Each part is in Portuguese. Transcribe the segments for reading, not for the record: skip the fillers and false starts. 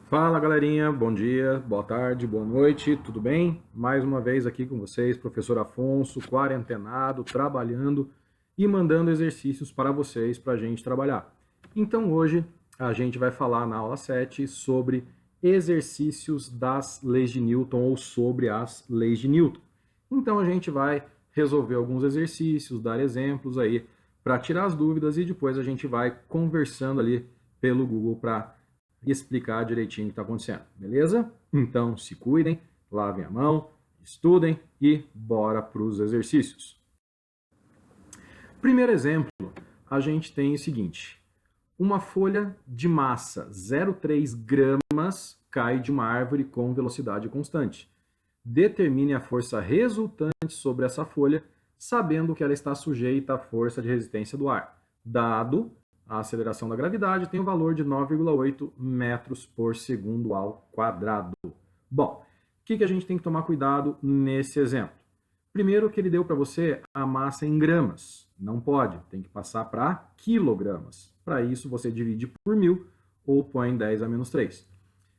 Fala galerinha, bom dia, boa tarde, boa noite, tudo bem? Mais uma vez aqui com vocês, professor Afonso, quarentenado, trabalhando e mandando exercícios para vocês para a gente trabalhar. Então hoje a gente vai falar na aula 7 sobre exercícios das leis de Newton ou sobre as leis de Newton. Então a gente vai resolver alguns exercícios, dar exemplos aí para tirar as dúvidas e depois a gente vai conversando ali pelo Google para e explicar direitinho o que está acontecendo, beleza? Então, se cuidem, lavem a mão, estudem e bora para os exercícios. Primeiro exemplo, a gente tem o seguinte: uma folha de massa 0,3 gramas cai de uma árvore com velocidade constante. Determine a força resultante sobre essa folha, sabendo que ela está sujeita à força de resistência do ar, dado a aceleração da gravidade tem o valor de 9,8 metros por segundo ao quadrado. Bom, o que a gente tem que tomar cuidado nesse exemplo? Primeiro que ele deu para você a massa em gramas. Não pode, tem que passar para quilogramas. Para isso, você divide por 1000 ou põe 10 a menos 3.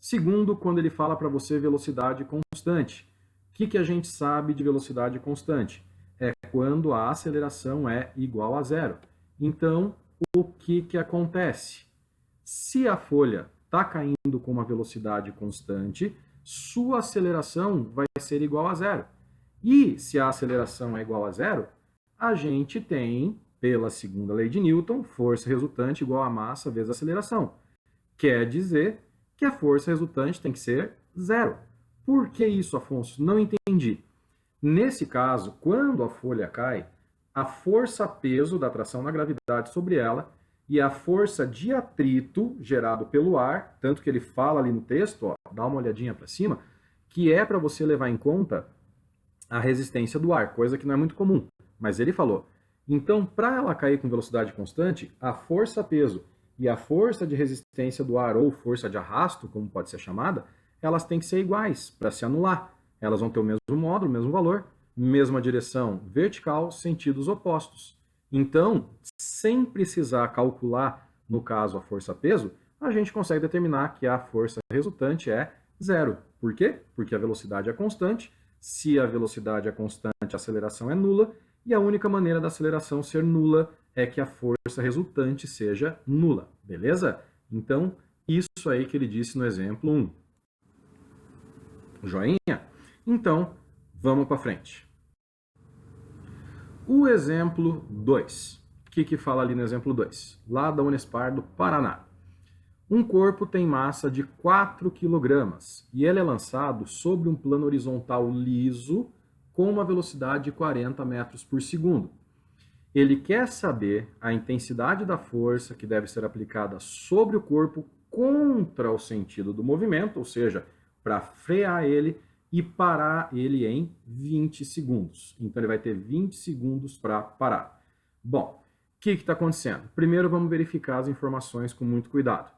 Segundo, quando ele fala para você velocidade constante. O que a gente sabe de velocidade constante? É quando a aceleração é igual a zero. Então, o que acontece? Se a folha está caindo com uma velocidade constante, sua aceleração vai ser igual a zero. E se a aceleração é igual a zero, a gente tem, pela segunda lei de Newton, força resultante igual a massa vezes a aceleração. Quer dizer que a força resultante tem que ser zero. Por que isso, Afonso? Não entendi. Nesse caso, quando a folha cai, a força-peso da atração na gravidade sobre ela e a força de atrito gerado pelo ar, tanto que ele fala ali no texto, ó, dá uma olhadinha para cima, que é para você levar em conta a resistência do ar, coisa que não é muito comum, mas ele falou. Então, para ela cair com velocidade constante, a força-peso e a força de resistência do ar, ou força de arrasto, como pode ser chamada, elas têm que ser iguais para se anular. Elas vão ter o mesmo módulo, o mesmo valor, mesma direção vertical, sentidos opostos. Então, sem precisar calcular, no caso, a força-peso, a gente consegue determinar que a força resultante é zero. Por quê? Porque a velocidade é constante. Se a velocidade é constante, a aceleração é nula. E a única maneira da aceleração ser nula é que a força resultante seja nula. Beleza? Então, isso aí que ele disse no exemplo 1. Joinha? Então, vamos para frente. O exemplo 2. O que fala ali no exemplo 2? Lá da Unespar do Paraná. Um corpo tem massa de 4 kg e ele é lançado sobre um plano horizontal liso com uma velocidade de 40 metros por segundo. Ele quer saber a intensidade da força que deve ser aplicada sobre o corpo contra o sentido do movimento, ou seja, para frear ele e parar ele em 20 segundos. Então ele vai ter 20 segundos para parar. Bom, o que está acontecendo? Primeiro vamos verificar as informações com muito cuidado.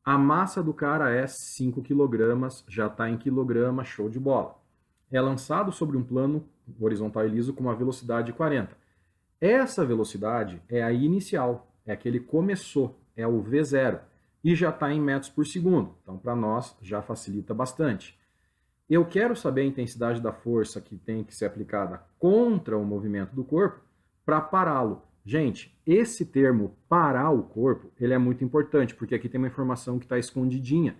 A massa do cara é 5 kg, já está em quilograma, show de bola. É lançado sobre um plano horizontal e liso com uma velocidade de 40. Essa velocidade é a inicial, é a que ele começou, é o V0, e já está em metros por segundo. Então, para nós, já facilita bastante. Eu quero saber a intensidade da força que tem que ser aplicada contra o movimento do corpo para pará-lo. Gente, esse termo parar o corpo, ele é muito importante, porque aqui tem uma informação que está escondidinha.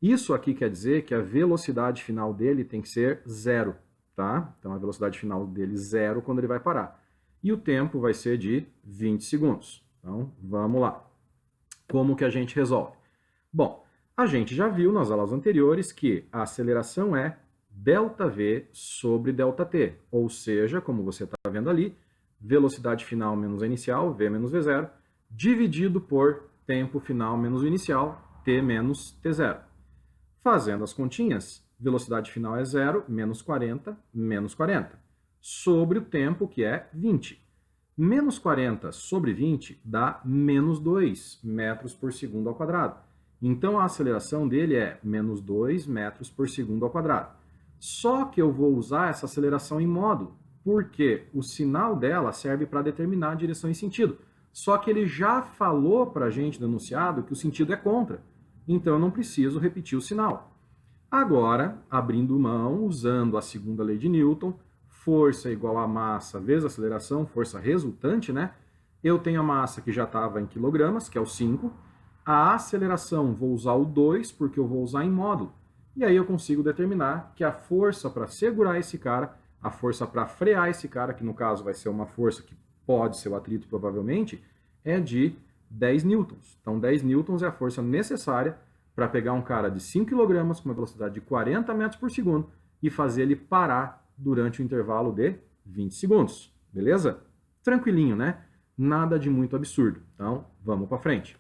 Isso aqui quer dizer que a velocidade final dele tem que ser zero, tá? Então a velocidade final dele zero quando ele vai parar. E o tempo vai ser de 20 segundos. Então, vamos lá. Como que a gente resolve? Bom, a gente já viu nas aulas anteriores que a aceleração é ΔV sobre ΔT, ou seja, como você está vendo ali, velocidade final menos a inicial, V menos V0, dividido por tempo final menos o inicial, T menos T0. Fazendo as continhas, velocidade final é 0, menos 40, sobre o tempo que é 20. Menos 40 sobre 20 dá menos 2 metros por segundo ao quadrado. Então a aceleração dele é menos 2 metros por segundo ao quadrado. Só que eu vou usar essa aceleração em módulo, porque o sinal dela serve para determinar a direção e sentido. Só que ele já falou para a gente no enunciado que o sentido é contra. então eu não preciso repetir o sinal. Agora, abrindo mão, usando a segunda lei de Newton, força igual a massa vezes aceleração, força resultante, né? Eu tenho a massa que já estava em quilogramas, que é o 5. A aceleração, vou usar o 2, porque eu vou usar em módulo. E aí eu consigo determinar que a força para segurar esse cara, a força para frear esse cara, que no caso vai ser uma força que pode ser o atrito provavelmente, é de 10 newtons. Então 10 newtons é a força necessária para pegar um cara de 5 kg com uma velocidade de 40 metros por segundo e fazer ele parar durante o intervalo de 20 segundos. Beleza? Tranquilinho, né? Nada de muito absurdo. Então, vamos para frente.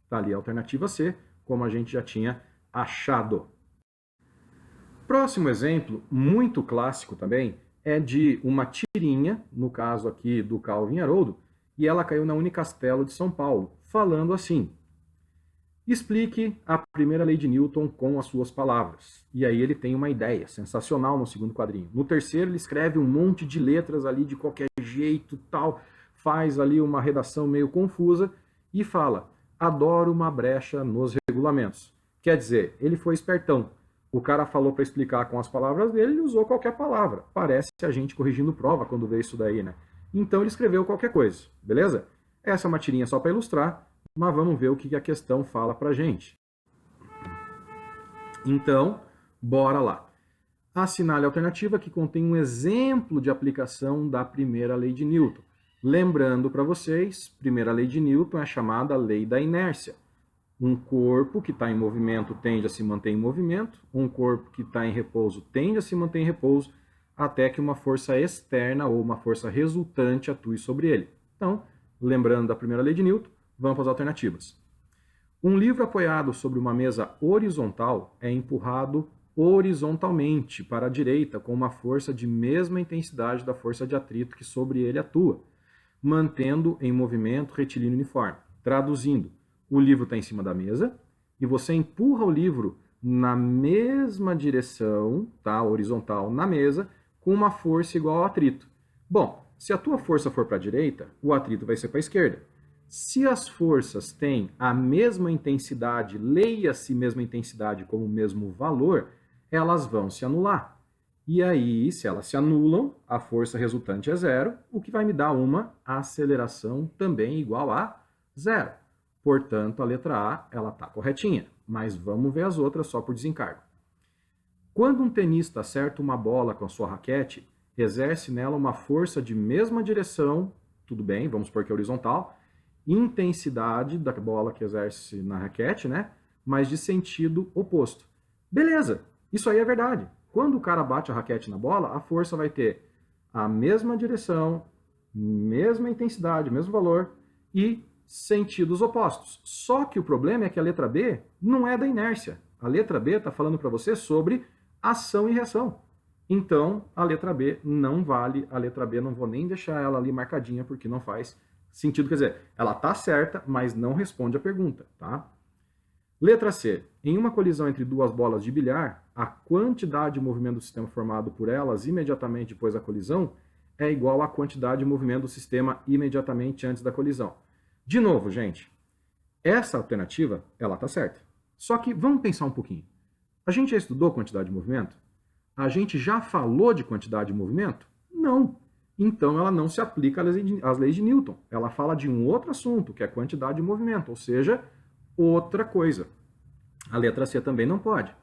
Tá ali a alternativa C, como a gente já tinha achado. Próximo exemplo, muito clássico também, é de uma tirinha, no caso aqui do Calvin Haroldo, e ela caiu na Unicastelo de São Paulo, falando assim: explique a primeira lei de Newton com as suas palavras. E aí ele tem uma ideia sensacional no segundo quadrinho. No terceiro ele escreve um monte de letras ali de qualquer jeito, tal, faz ali uma redação meio confusa e fala: adoro uma brecha nos regulamentos. Quer dizer, ele foi espertão. O cara falou para explicar com as palavras dele, ele usou qualquer palavra. Parece a gente corrigindo prova quando vê isso daí, né? Então ele escreveu qualquer coisa, beleza? Essa é uma tirinha só para ilustrar, mas vamos ver o que a questão fala pra gente. Então, bora lá. Assinale a alternativa que contém um exemplo de aplicação da primeira lei de Newton. Lembrando para vocês, primeira lei de Newton é chamada lei da inércia. Um corpo que está em movimento tende a se manter em movimento, um corpo que está em repouso tende a se manter em repouso, até que uma força externa ou uma força resultante atue sobre ele. Então, lembrando da primeira lei de Newton, vamos para as alternativas. Um livro apoiado sobre uma mesa horizontal é empurrado horizontalmente para a direita com uma força de mesma intensidade da força de atrito que sobre ele atua, mantendo em movimento retilíneo uniforme. Traduzindo, o livro está em cima da mesa e você empurra o livro na mesma direção, tá, horizontal, na mesa, com uma força igual ao atrito. Bom, se a tua força for para a direita, o atrito vai ser para a esquerda. Se as forças têm a mesma intensidade, leia-se mesma intensidade como o mesmo valor, elas vão se anular. E aí, se elas se anulam, a força resultante é zero, o que vai me dar uma aceleração também igual a zero. Portanto, a letra A ela está corretinha, mas vamos ver as outras só por desencargo. Quando um tenista acerta uma bola com a sua raquete, exerce nela uma força de mesma direção, tudo bem, vamos supor que é horizontal, intensidade da bola que exerce na raquete, né? Mas de sentido oposto. Beleza, isso aí é verdade. Quando o cara bate a raquete na bola, a força vai ter a mesma direção, mesma intensidade, mesmo valor e sentidos opostos. Só que o problema é que a letra B não é da inércia. A letra B está falando para você sobre ação e reação. Então, a letra B não vale. A letra B não vou nem deixar ela ali marcadinha porque não faz sentido. Quer dizer, ela está certa, mas não responde a pergunta, tá? Letra C. Em uma colisão entre duas bolas de bilhar, a quantidade de movimento do sistema formado por elas imediatamente depois da colisão é igual à quantidade de movimento do sistema imediatamente antes da colisão. De novo, gente, essa alternativa, ela está certa. Só que vamos pensar um pouquinho. A gente já estudou quantidade de movimento? A gente já falou de quantidade de movimento? Não. Então ela não se aplica às leis de Newton. Ela fala de um outro assunto, que é quantidade de movimento, ou seja, outra coisa. A letra C também não pode.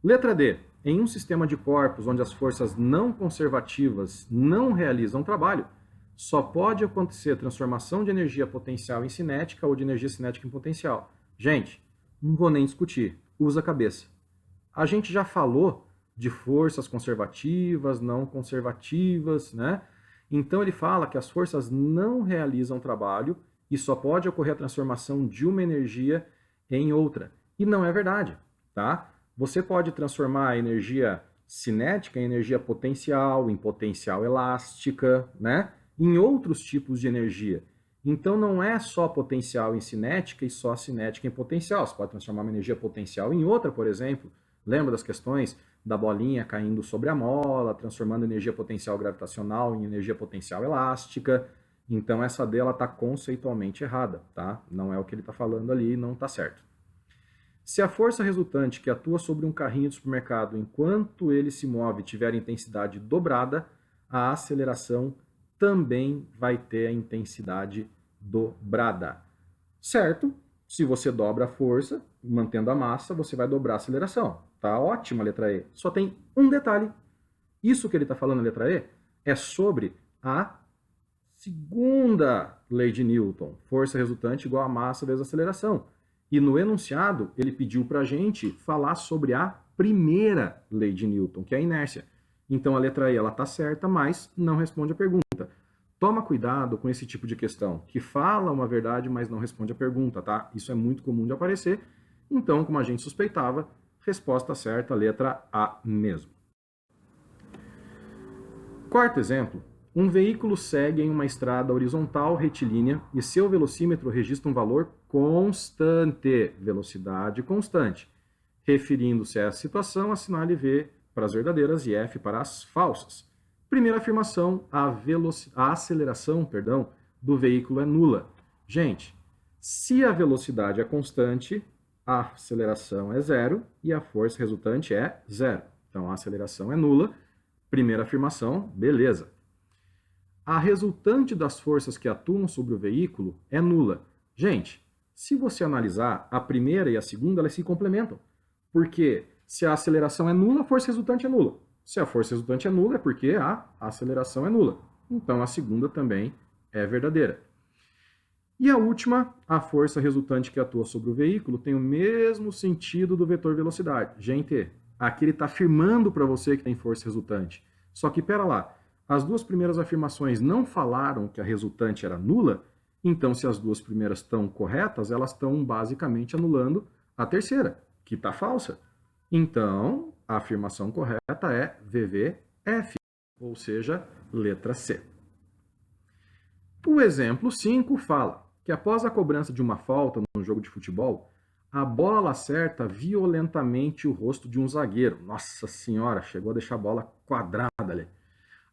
Letra D. Em um sistema de corpos onde as forças não conservativas não realizam trabalho, só pode acontecer transformação de energia potencial em cinética ou de energia cinética em potencial. Gente, não vou nem discutir. Usa a cabeça. A gente já falou de forças conservativas, não conservativas, né? Então ele fala que as forças não realizam trabalho e só pode ocorrer a transformação de uma energia em outra. E não é verdade, tá? Você pode transformar a energia cinética em energia potencial, em potencial elástica, né? Em outros tipos de energia. Então não é só potencial em cinética e só cinética em potencial. Você pode transformar uma energia potencial em outra, por exemplo. Lembra das questões da bolinha caindo sobre a mola, transformando energia potencial gravitacional em energia potencial elástica. Então essa dela está conceitualmente errada, tá? Não é o que ele está falando ali, não está certo. Se a força resultante que atua sobre um carrinho de supermercado enquanto ele se move tiver intensidade dobrada, a aceleração também vai ter a intensidade dobrada. Certo? Se você dobra a força, mantendo a massa, você vai dobrar a aceleração. Tá ótima a letra E. Só tem um detalhe. Isso que ele está falando na letra E é sobre a segunda lei de Newton. Força resultante igual a massa vezes a aceleração. E no enunciado, ele pediu para a gente falar sobre a primeira lei de Newton, que é a inércia. Então a letra E ela está certa, mas não responde a pergunta. Toma cuidado com esse tipo de questão, que fala uma verdade, mas não responde a pergunta, tá? Isso é muito comum de aparecer. Então, como a gente suspeitava, resposta certa, letra A mesmo. Quarto exemplo. Um veículo segue em uma estrada horizontal retilínea e seu velocímetro registra um valor constante, velocidade constante. Referindo-se a essa situação, assinale V para as verdadeiras e F para as falsas. Primeira afirmação, a aceleração, do veículo é nula. Gente, se a velocidade é constante, a aceleração é zero e a força resultante é zero. Então, a aceleração é nula. Primeira afirmação, beleza. A resultante das forças que atuam sobre o veículo é nula. Gente, se você analisar, a primeira e a segunda, elas se complementam. Porque se a aceleração é nula, a força resultante é nula. Se a força resultante é nula, é porque a aceleração é nula. Então, a segunda também é verdadeira. E a última, a força resultante que atua sobre o veículo tem o mesmo sentido do vetor velocidade. Gente, aqui ele está afirmando para você que tem força resultante. Só que, pera lá, as duas primeiras afirmações não falaram que a resultante era nula, então se as duas primeiras estão corretas, elas estão basicamente anulando a terceira, que está falsa. Então, a afirmação correta é VVF, ou seja, letra C. O exemplo 5 fala que após a cobrança de uma falta num jogo de futebol, a bola acerta violentamente o rosto de um zagueiro. Nossa senhora, chegou a deixar a bola quadrada ali.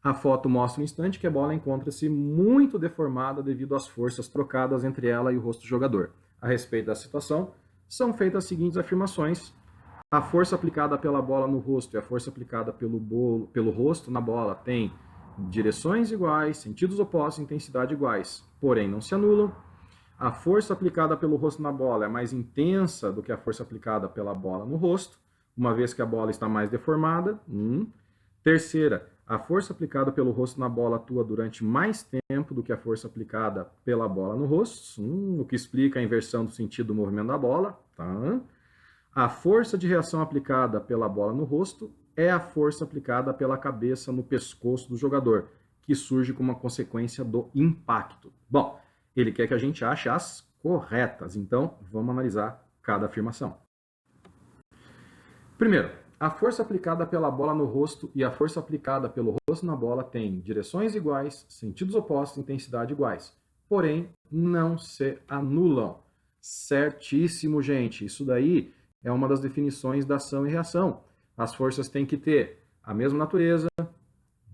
A foto mostra um instante que a bola encontra-se muito deformada devido às forças trocadas entre ela e o rosto do jogador. A respeito da situação, são feitas as seguintes afirmações. A força aplicada pela bola no rosto e a força aplicada pelo rosto na bola têm direções iguais, sentidos opostos e intensidade iguais, porém não se anulam. A força aplicada pelo rosto na bola é mais intensa do que a força aplicada pela bola no rosto, uma vez que a bola está mais deformada. Terceira, a força aplicada pelo rosto na bola atua durante mais tempo do que a força aplicada pela bola no rosto, o que explica a inversão do sentido do movimento da bola. Tá? A força de reação aplicada pela bola no rosto é a força aplicada pela cabeça no pescoço do jogador, que surge como uma consequência do impacto. Bom, ele quer que a gente ache as corretas, então vamos analisar cada afirmação. Primeiro, a força aplicada pela bola no rosto e a força aplicada pelo rosto na bola têm direções iguais, sentidos opostos e intensidade iguais, porém não se anulam. Certíssimo, gente. Isso daí é uma das definições da ação e reação. As forças têm que ter a mesma natureza,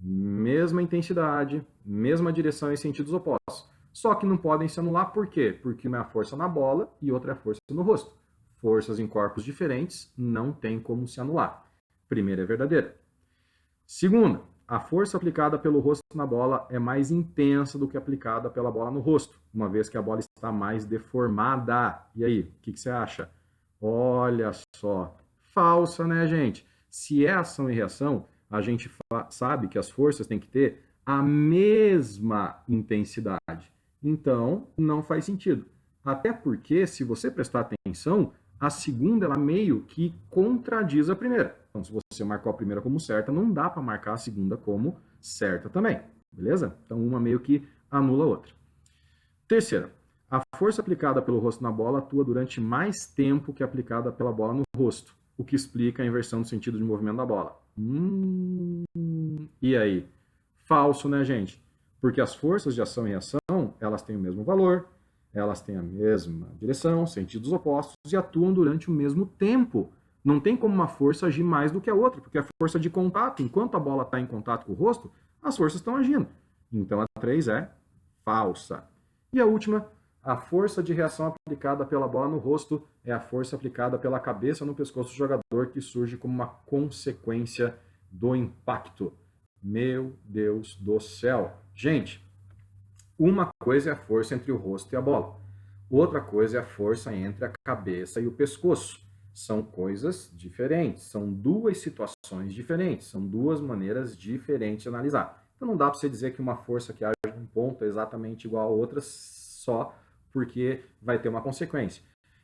mesma intensidade, mesma direção e sentidos opostos. Só que não podem se anular, por quê? Porque uma é a força na bola e outra é a força no rosto. Forças em corpos diferentes não tem como se anular. Primeira é verdadeira. Segunda, a força aplicada pelo rosto na bola é mais intensa do que aplicada pela bola no rosto, uma vez que a bola está mais deformada. E aí, o que você acha? Olha só, falsa, né, gente? Se é ação e reação, a gente sabe que as forças têm que ter a mesma intensidade. Então, não faz sentido. Até porque, se você prestar atenção, a segunda ela meio que contradiz a primeira. Então, se você marcou a primeira como certa, não dá para marcar a segunda como certa também. Beleza? Então, uma meio que anula a outra. Terceira, a força aplicada pelo rosto na bola atua durante mais tempo que a aplicada pela bola no rosto, o que explica a inversão do sentido de movimento da bola. E aí? Falso, né, gente? Porque as forças de ação e reação, elas têm o mesmo valor, elas têm a mesma direção, sentidos opostos e atuam durante o mesmo tempo. Não tem como uma força agir mais do que a outra, porque a força de contato, enquanto a bola está em contato com o rosto, as forças estão agindo. Então a 3 é falsa. E a última, a força de reação aplicada pela bola no rosto é a força aplicada pela cabeça no pescoço do jogador que surge como uma consequência do impacto. Meu Deus do céu. Gente, uma coisa é a força entre o rosto e a bola. Outra coisa é a força entre a cabeça e o pescoço. São coisas diferentes, são duas situações diferentes, são duas maneiras diferentes de analisar. Então não dá para você dizer que uma força que age num ponto é exatamente igual a outra só porque vai ter uma consequência.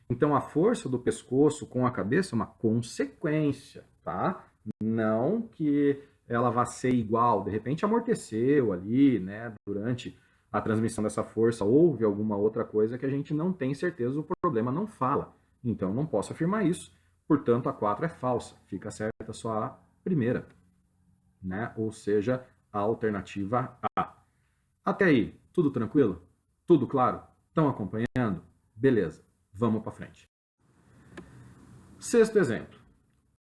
Então a força do pescoço com a cabeça é uma consequência, tá? Não que ela vá ser igual, de repente amorteceu ali, né, durante a transmissão dessa força, houve alguma outra coisa que a gente não tem certeza, o problema não fala. Então, não posso afirmar isso, portanto, a 4 é falsa. Fica certa só a primeira, né? Ou seja, a alternativa A. Até aí, tudo tranquilo? Tudo claro? Estão acompanhando? Beleza, vamos para frente. Sexto exemplo.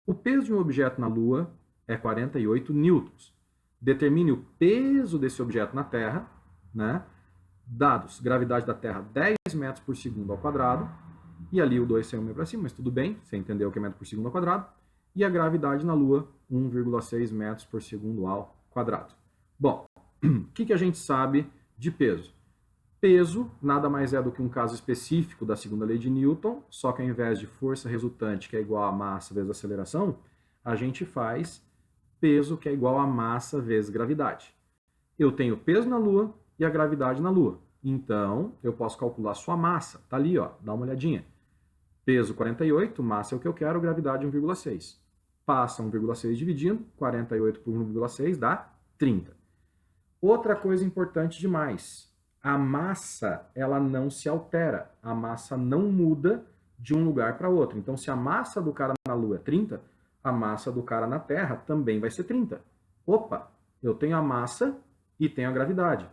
O peso de um objeto na Lua é 48 newtons. Determine o peso desse objeto na Terra, né? Dados, gravidade da Terra 10 metros por segundo ao quadrado, e ali o 2 saiu meio para cima, mas tudo bem, você entendeu que é metro por segundo ao quadrado, e a gravidade na Lua 1,6 metros por segundo ao quadrado. Bom, o que a gente sabe de peso? Peso nada mais é do que um caso específico da segunda lei de Newton, só que ao invés de força resultante, que é igual a massa vezes aceleração, a gente faz peso, que é igual a massa vezes gravidade. Eu tenho peso na Lua e a gravidade na Lua. Então, eu posso calcular sua massa. Tá ali, ó, dá uma olhadinha. Peso 48, massa é o que eu quero, gravidade 1,6. Passa 1,6 dividindo, 48 por 1,6 dá 30. Outra coisa importante demais, a massa, ela não se altera. A massa não muda de um lugar para outro. Então, se a massa do cara na Lua é 30, a massa do cara na Terra também vai ser 30. Opa, eu tenho a massa e tenho a gravidade.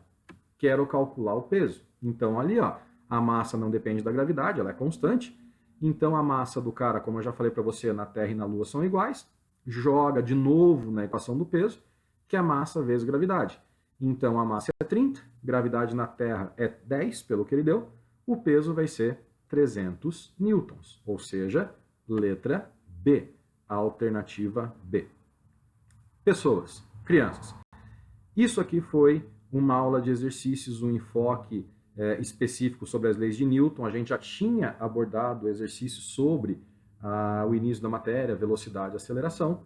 Quero calcular o peso. Então, ali, ó, a massa não depende da gravidade, ela é constante. Então, a massa do cara, como eu já falei para você, na Terra e na Lua são iguais. Joga de novo na equação do peso, que é a massa vezes gravidade. Então, a massa é 30, gravidade na Terra é 10, pelo que ele deu. O peso vai ser 300 newtons, ou seja, letra B, a alternativa B. Pessoas, crianças, isso aqui foi uma aula de exercícios, um enfoque específico sobre as leis de Newton. A gente já tinha abordado exercícios sobre o início da matéria, velocidade e aceleração.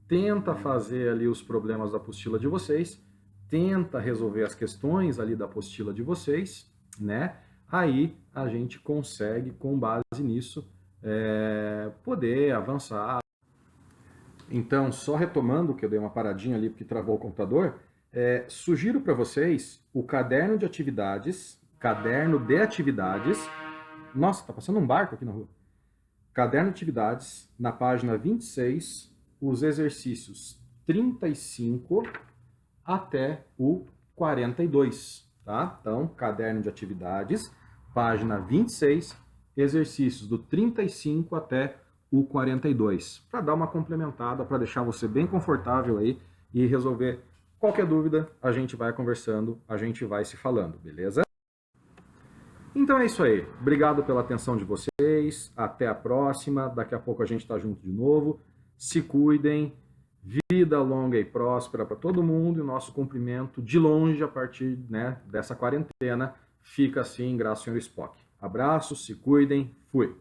Tenta fazer ali os problemas da apostila de vocês, tenta resolver as questões ali da apostila de vocês, né? Aí a gente consegue, com base nisso, poder avançar. Então, só retomando, que eu dei uma paradinha ali porque travou o computador, sugiro para vocês o caderno de atividades, nossa, tá passando um barco aqui na rua. Caderno de atividades, na página 26, os exercícios 35 até o 42, tá? Então, caderno de atividades, página 26, exercícios do 35 até o 42, para dar uma complementada, para deixar você bem confortável aí e resolver qualquer dúvida, a gente vai conversando, a gente vai se falando, beleza? Então é isso aí. Obrigado pela atenção de vocês. Até a próxima. Daqui a pouco a gente está junto de novo. Se cuidem. Vida longa e próspera para todo mundo. E o nosso cumprimento de longe a partir, né, dessa quarentena fica assim, graças ao Sr. Spock. Abraços, se cuidem. Fui.